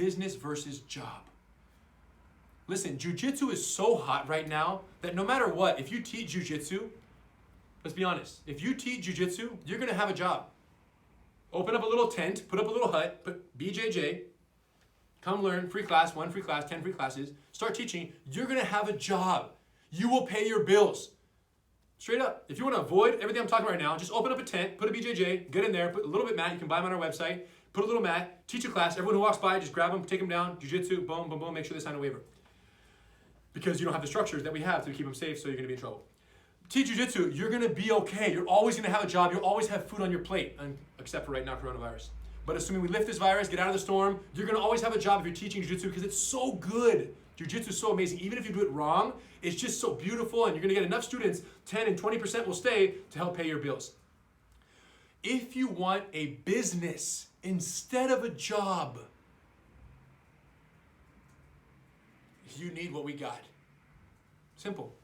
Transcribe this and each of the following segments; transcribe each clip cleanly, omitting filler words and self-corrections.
business versus job. Listen, jiu-jitsu is so hot right now that no matter what, if you teach jiu-jitsu, let's be honest, if you teach jiu-jitsu, you're going to have a job. Open up a little tent, put up a little hut, put BJJ, come learn, free class, 1 free class, 10 free classes, start teaching, you're going to have a job. You will pay your bills. Straight up. If you want to avoid everything I'm talking about right now, just open up a tent, put a BJJ, get in there, put a little bit mat, you can buy them on our website, put a little mat, teach a class, everyone who walks by, just grab them, take them down, jiu-jitsu, boom, boom, boom, make sure they sign a waiver. Because you don't have the structures that we have to keep them safe, so you're going to be in trouble. Teach jiu-jitsu, you're going to be okay. You're always going to have a job. You'll always have food on your plate, except for right now, coronavirus. But assuming we lift this virus, get out of the storm, you're going to always have a job if you're teaching jiu-jitsu because it's so good. Jiu-jitsu is so amazing. Even if you do it wrong, it's just so beautiful, and you're going to get enough students, 10 and 20% will stay to help pay your bills. If you want a business instead of a job, you need what we got. Simple.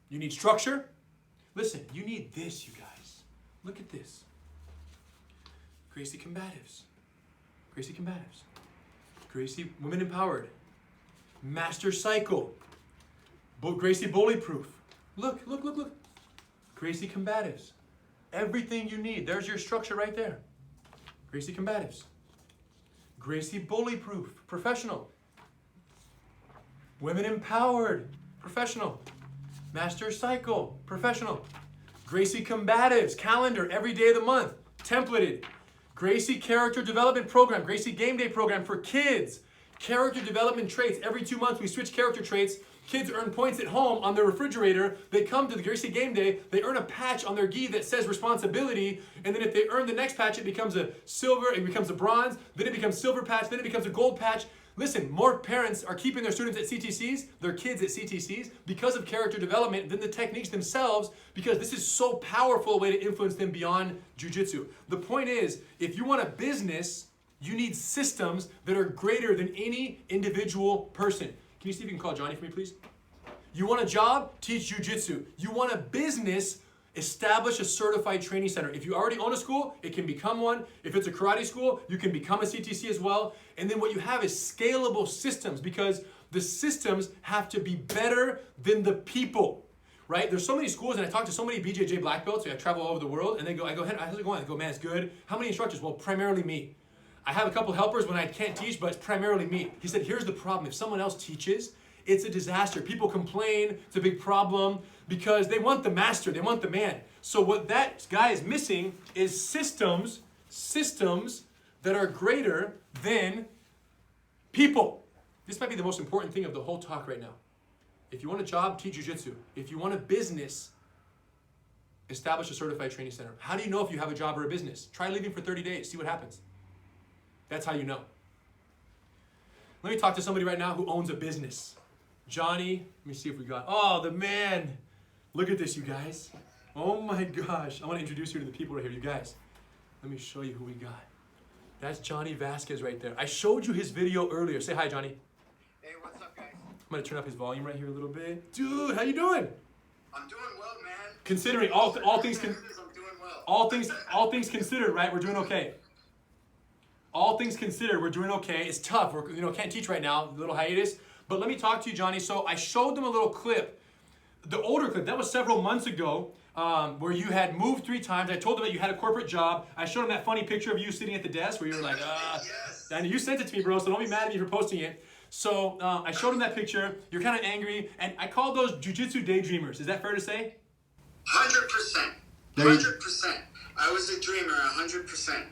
You need structure. Listen, you need this, you guys. Look at this. Gracie Combatives. Gracie Combatives. Gracie Women Empowered. Master Cycle. Gracie Bully Proof. Look, look, look, look. Gracie Combatives. Everything you need. There's your structure right there. Gracie Combatives. Gracie Bully Proof. Professional. Women Empowered. Professional. Master Cycle. Professional. Gracie Combatives. Calendar every day of the month. Templated. Gracie Character Development Program. Gracie Game Day Program for kids. Character development traits. Every 2 months we switch character traits. Kids earn points at home on their refrigerator. They come to the Gracie Game Day. They earn a patch on their gi that says responsibility. And then if they earn the next patch, it becomes a silver, it becomes a bronze, then it becomes silver patch, then it becomes a gold patch. Listen, more parents are keeping their students at CTCs, their kids at CTCs, because of character development than the techniques themselves, because this is so powerful a way to influence them beyond jiu-jitsu. The point is, if you want a business, you need systems that are greater than any individual person. Can you see if you can call Johnny for me, please? You want a job? Teach jiu-jitsu. You want a business? Establish a certified training center. If you already own a school, it can become one. If it's a karate school, you can become a CTC as well. And then what you have is scalable systems, because the systems have to be better than the people, right? There's so many schools, and I talk to so many BJJ black belts. I travel all over the world, and I go, how's it going? I go, man, it's good. How many instructors? Well, primarily me. I have a couple helpers when I can't teach, but it's primarily me. He said, here's the problem. If someone else teaches, it's a disaster. People complain. It's a big problem because they want the master. They want the man. So what that guy is missing is systems that are greater than people. This might be the most important thing of the whole talk right now. If you want a job, teach jiu-jitsu. If you want a business, establish a certified training center. How do you know if you have a job or a business? Try leaving for 30 days. See what happens. That's how you know. Let me talk to somebody right now who owns a business. Johnny, let me see if we got, oh, the man. Look at this, you guys. Oh my gosh. I want to introduce you to the people right here, you guys. Let me show you who we got. That's Johnny Vasquez right there. I showed you his video earlier. Say hi, Johnny. Hey, what's up, guys? I'm going to turn up his volume right here a little bit. Dude, how you doing? I'm doing well, man. Considering all things I'm doing well. all things considered, right? We're doing okay. All things considered, we're doing okay. It's tough. We're can't teach right now, a little hiatus. But let me talk to you, Johnny. So I showed them a little clip, the older clip. That was several months ago, where you had moved 3 times. I told them that you had a corporate job. I showed them that funny picture of you sitting at the desk where you were like, Yes. And you sent it to me, bro, so don't be mad at me for posting it. So I showed them that picture. You're kind of angry. And I call those jiu-jitsu daydreamers. Is that fair to say? 100%. 100%. I was a dreamer, 100%.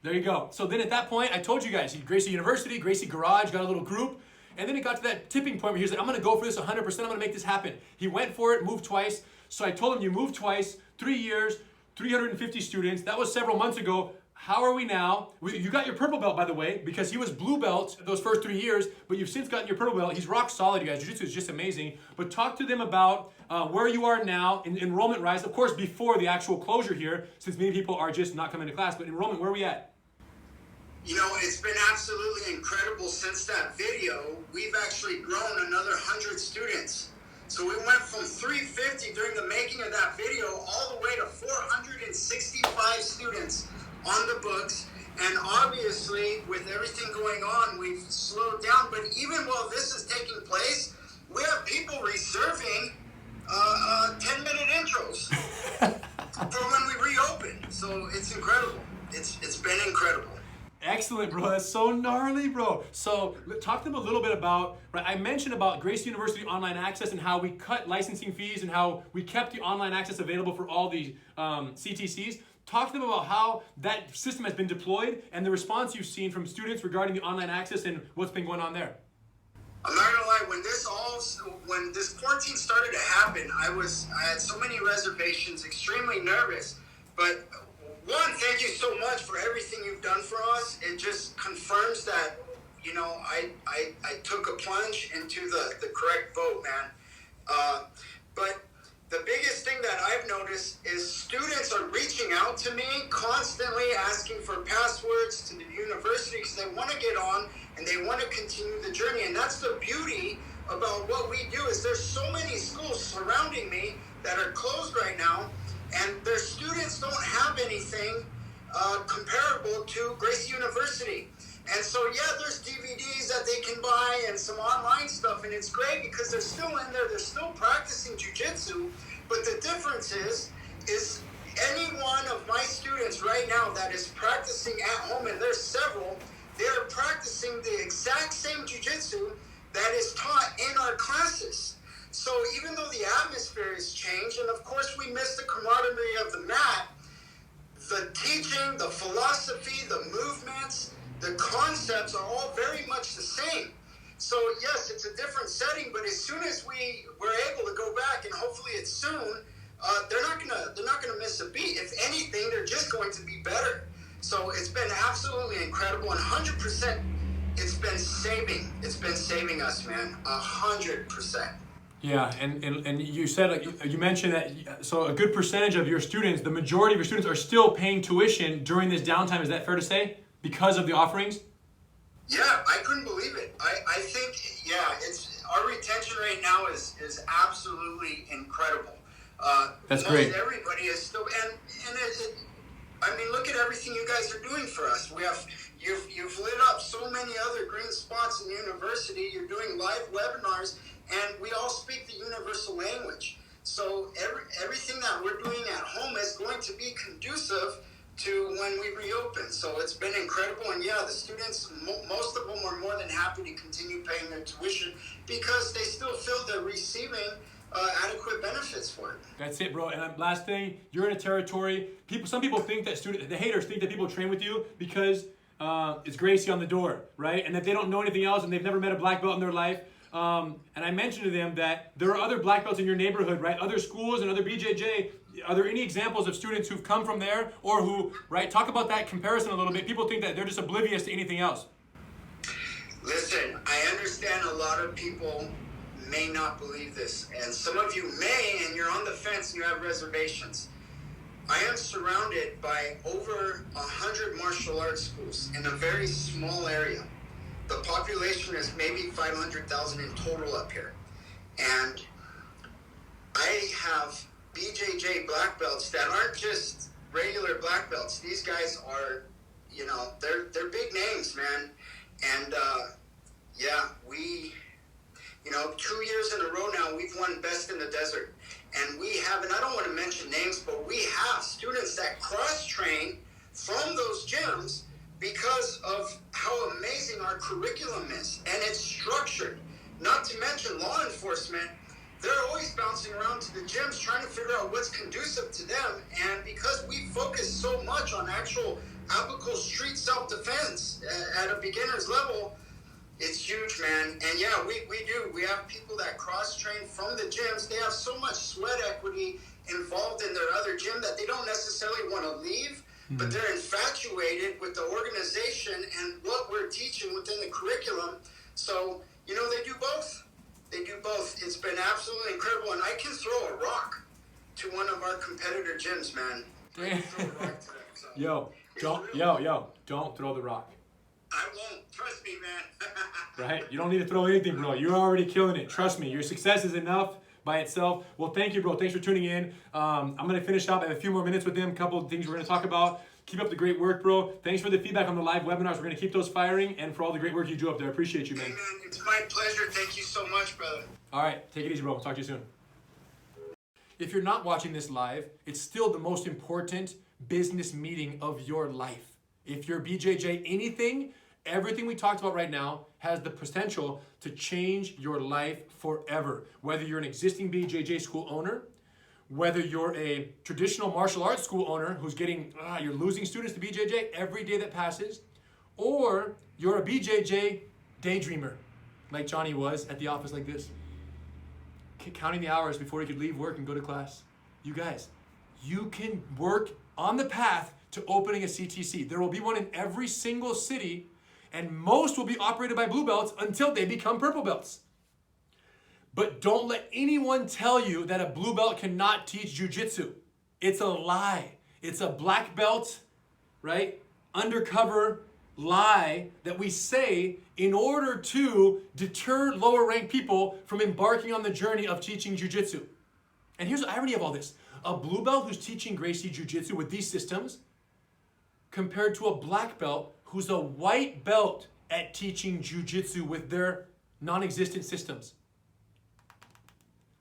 There you go. So then at that point, I told you guys, Gracie University, Gracie Garage, got a little group. And then it got to that tipping point where he was like, I'm going to go for this 100%. I'm going to make this happen. He went for it, moved twice. So I told him, you moved twice, 3 years, 350 students. That was several months ago. How are we now? You got your purple belt, by the way, because he was blue belt those first 3 years, but you've since gotten your purple belt. He's rock solid, you guys. Jiu-jitsu is just amazing. But talk to them about where you are now in enrollment rise. Of course, before the actual closure here, since many people are just not coming to class, but enrollment, where are we at? You know, it's been absolutely incredible since that video. We've actually grown another 100 students. So we went from 350 during the making of that video all the way to 465 students on the books. And obviously, with everything going on, we've slowed down. But even while this is taking place, we have people reserving 10-minute intros for when we reopen. So it's incredible. It's been incredible. Excellent, bro. That's so gnarly, bro. So talk to them a little bit about, right, I mentioned about Gracie University online access and how we cut licensing fees and how we kept the online access available for all the CTCs. Talk to them about how that system has been deployed and the response you've seen from students regarding the online access and what's been going on there. I'm not gonna lie, when this quarantine started to happen, I had so many reservations, extremely nervous. But one, thank you so much for everything you've done for us. It just confirms that, I took a plunge into the correct boat, man. But the biggest thing that I've noticed is students are reaching out to me constantly asking for passwords to the university because they want to get on and they want to continue the journey. And that's the beauty about what we do is there's so many schools surrounding me that are closed right now, and their students don't have anything comparable to Gracie University. And so, yeah, there's DVDs that they can buy and some online stuff, and it's great because they're still in there, they're still practicing jiu-jitsu, but the difference is any one of my students right now that is practicing at home, and there's several, they're practicing the exact same jiu-jitsu that is taught in our classes. So even though the atmosphere has changed, and of course we miss the camaraderie of the mat, the teaching, the philosophy, the movements, the concepts are all very much the same. So yes, it's a different setting, but as soon as we're able to go back, and hopefully it's soon, they're not gonna miss a beat. If anything, they're just going to be better. So it's been absolutely incredible, and 100%, it's been saving us, man, 100%. Yeah, and you said, you mentioned that, so a good percentage of your students, the majority of your students are still paying tuition during this downtime. Is that fair to say? Because of the offerings? Yeah, I couldn't believe it. I think, it's our retention rate now is absolutely incredible. That's great. Everybody is still, and I mean, look at everything you guys are doing for us. You've lit up so many other green spots in the university. You're doing live webinars, and we all speak the universal language. So everything that we're doing at home is going to be conducive to when we reopen. So it's been incredible, and yeah, the students, most of them are more than happy to continue paying their tuition because they still feel they're receiving adequate benefits for it. That's it, bro. And last thing, you're in a territory. Some people think that the haters think that people train with you because it's Gracie on the door, right? And that they don't know anything else and they've never met a black belt in their life. And I mentioned to them that there are other black belts in your neighborhood, right? Other schools and other BJJ. Are there any examples of students who've come from there or who, right? Talk about that comparison a little bit. People think that they're just oblivious to anything else. Listen, I understand a lot of people may not believe this, and some of you may, and you're on the fence and you have reservations. I am surrounded by over 100 martial arts schools in a very small area. The population is maybe 500,000 in total up here. And I have BJJ black belts that aren't just regular black belts. These guys are, they're big names, man. And we, 2 years in a row now, we've won Best in the Desert. And we have, and I don't want to mention names, but we have students that cross-train from those gyms because of how amazing our curriculum is. And it's structured. Not to mention law enforcement, they're always bouncing around to the gyms trying to figure out what's conducive to them. And because we focus so much on actual applicable street self-defense at a beginner's level, it's huge, man. And yeah, we do. We have people that cross-train from the gyms. They have so much sweat equity involved in their other gym that they don't necessarily want to leave, but they're infatuated with the organization and what we're teaching within the curriculum. So, they do both. They do both. It's been absolutely incredible. And I can throw a rock to one of our competitor gyms, man. I can throw a rock to them. So Don't throw the rock. I won't. Trust me, man. Right? You don't need to throw anything, bro. You're already killing it. Trust me. Your success is enough by itself. Well, thank you, bro. Thanks for tuning in. I'm going to finish up. I have a few more minutes with them. A couple of things we're going to talk about. Keep up the great work, bro. Thanks for the feedback on the live webinars. We're going to keep those firing, and for all the great work you do up there. I appreciate you, man. Hey, man, it's my pleasure. Thank you so much, brother. All right, take it easy, bro. We'll talk to you soon. If you're not watching this live, it's still the most important business meeting of your life. If you're BJJ anything, everything we talked about right now has the potential to change your life forever. Whether you're an existing BJJ school owner, whether you're a traditional martial arts school owner who's you're losing students to BJJ every day that passes, or you're a BJJ daydreamer, like Johnny was at the office like this, counting the hours before he could leave work and go to class. You guys, you can work on the path to opening a CTC. There will be one in every single city, and most will be operated by blue belts until they become purple belts. But don't let anyone tell you that a blue belt cannot teach jiu-jitsu. It's a lie. It's a black belt, right? Undercover lie that we say in order to deter lower ranked people from embarking on the journey of teaching jiu-jitsu. And here's the irony of all this. A blue belt who's teaching Gracie jiu-jitsu with these systems compared to a black belt who's a white belt at teaching jiu-jitsu with their non-existent systems.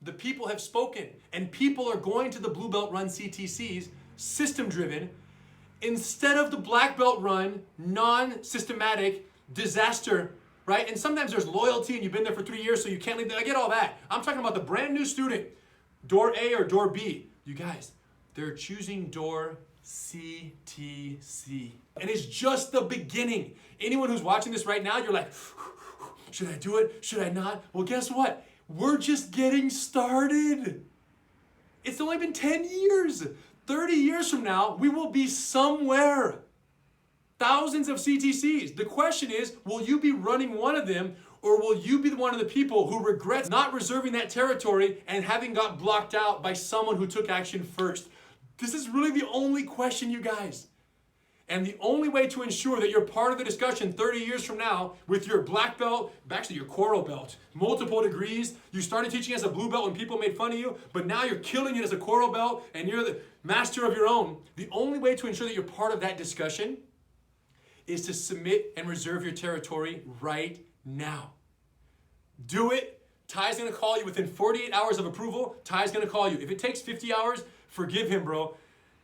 The people have spoken, and people are going to the blue belt run CTCs, system-driven, instead of the black belt run, non-systematic disaster, right? And sometimes there's loyalty and you've been there for 3 years, so you can't leave. I get all that. I'm talking about the brand new student, door A or door B. You guys, they're choosing door CTC. And it's just the beginning. Anyone who's watching this right now, you're like, should I do it? Should I not? Well, guess what? We're just getting started. It's only been 10 years. 30 years from now, we will be somewhere. Thousands of CTCs. The question is, will you be running one of them, or will you be one of the people who regrets not reserving that territory and having got blocked out by someone who took action first? This is really the only question, you guys. And the only way to ensure that you're part of the discussion 30 years from now with your black belt, actually your coral belt, multiple degrees, you started teaching as a blue belt when people made fun of you, but now you're killing it as a coral belt and you're the master of your own. The only way to ensure that you're part of that discussion is to submit and reserve your territory right now. Do it. Ty's gonna call you within 48 hours of approval. Ty's gonna call you. If it takes 50 hours, forgive him, bro.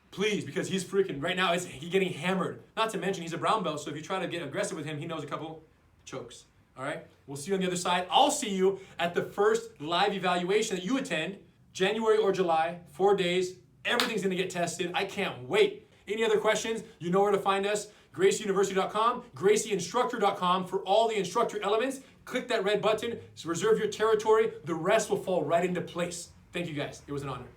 Please, because he's freaking, right now, he's getting hammered. Not to mention, he's a brown belt, so if you try to get aggressive with him, he knows a couple chokes. All right? We'll see you on the other side. I'll see you at the first live evaluation that you attend, January or July, 4 days. Everything's going to get tested. I can't wait. Any other questions? You know where to find us. GracieUniversity.com, GracieInstructor.com for all the instructor elements. Click that red button, reserve your territory. The rest will fall right into place. Thank you, guys. It was an honor.